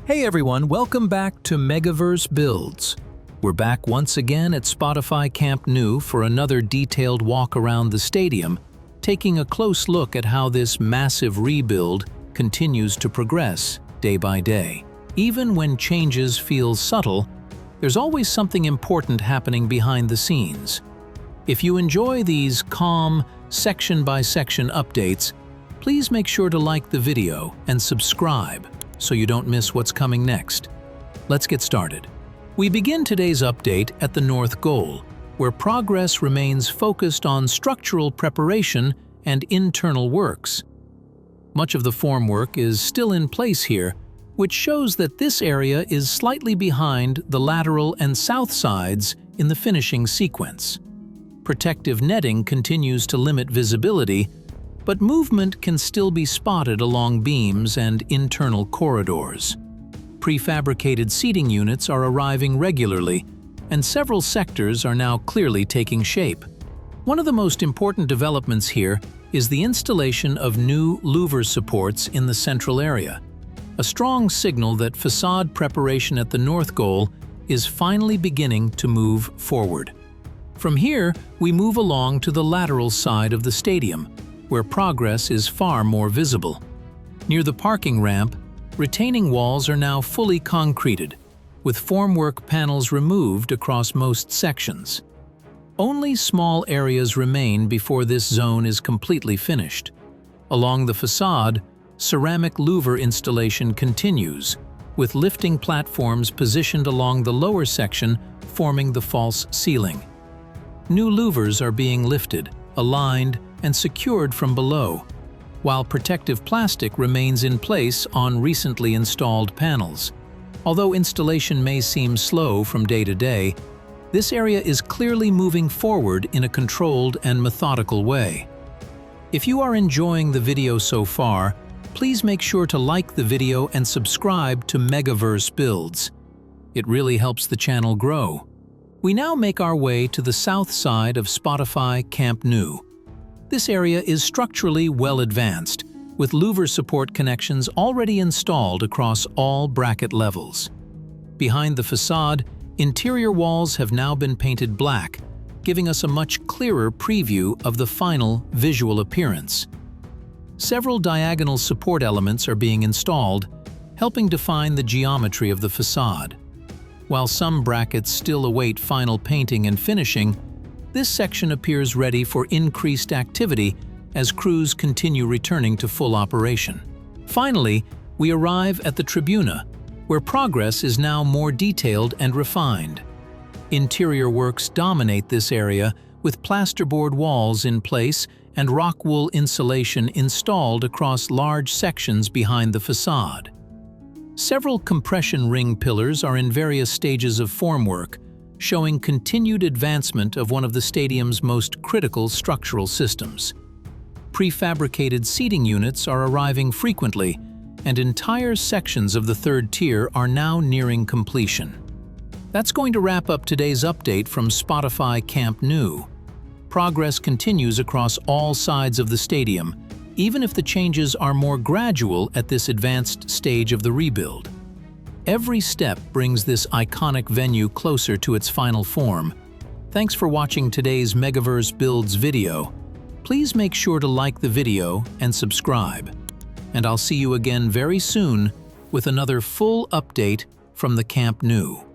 Hey everyone, welcome back to MegaVerse Builds. We're back once again at Spotify Camp Nou for another detailed walk around the stadium, taking a close look at how this massive rebuild continues to progress day by day. Even when changes feel subtle, there's always something important happening behind the scenes. If you enjoy these calm, section-by-section updates, please make sure to like the video and subscribe so you don't miss what's coming next. Let's get started. We begin today's update at the north goal, where progress remains focused on structural preparation and internal works. Much of the formwork is still in place here, which shows that this area is slightly behind the lateral and south sides in the finishing sequence. Protective netting continues to limit visibility, but movement can still be spotted along beams and internal corridors. Prefabricated seating units are arriving regularly, and several sectors are now clearly taking shape. One of the most important developments here is the installation of new louver supports in the central area, a strong signal that facade preparation at the north goal is finally beginning to move forward. From here, we move along to the lateral side of the stadium, where progress is far more visible. Near the parking ramp, retaining walls are now fully concreted, with formwork panels removed across most sections. Only small areas remain before this zone is completely finished. Along the facade, ceramic louver installation continues, with lifting platforms positioned along the lower section forming the false ceiling. New louvers are being lifted, aligned, and secured from below, while protective plastic remains in place on recently installed panels. Although installation may seem slow from day to day, this area is clearly moving forward in a controlled and methodical way. If you are enjoying the video so far, please make sure to like the video and subscribe to MegaVerse Builds. It really helps the channel grow. We now make our way to the south side of Spotify Camp Nou. This area is structurally well advanced, with louver support connections already installed across all bracket levels. Behind the facade, interior walls have now been painted black, giving us a much clearer preview of the final visual appearance. Several diagonal support elements are being installed, helping define the geometry of the facade. While some brackets still await final painting and finishing, this section appears ready for increased activity as crews continue returning to full operation. Finally, we arrive at the tribuna, where progress is now more detailed and refined. Interior works dominate this area, with plasterboard walls in place and rock wool insulation installed across large sections behind the facade. Several compression ring pillars are in various stages of formwork, showing continued advancement of one of the stadium's most critical structural systems. Prefabricated seating units are arriving frequently, and entire sections of the third tier are now nearing completion. That's going to wrap up today's update from Spotify Camp Nou. Progress continues across all sides of the stadium, even if the changes are more gradual at this advanced stage of the rebuild. Every step brings this iconic venue closer to its final form. Thanks for watching today's MegaVerse Builds video. Please make sure to like the video and subscribe. And I'll see you again very soon with another full update from the Camp Nou.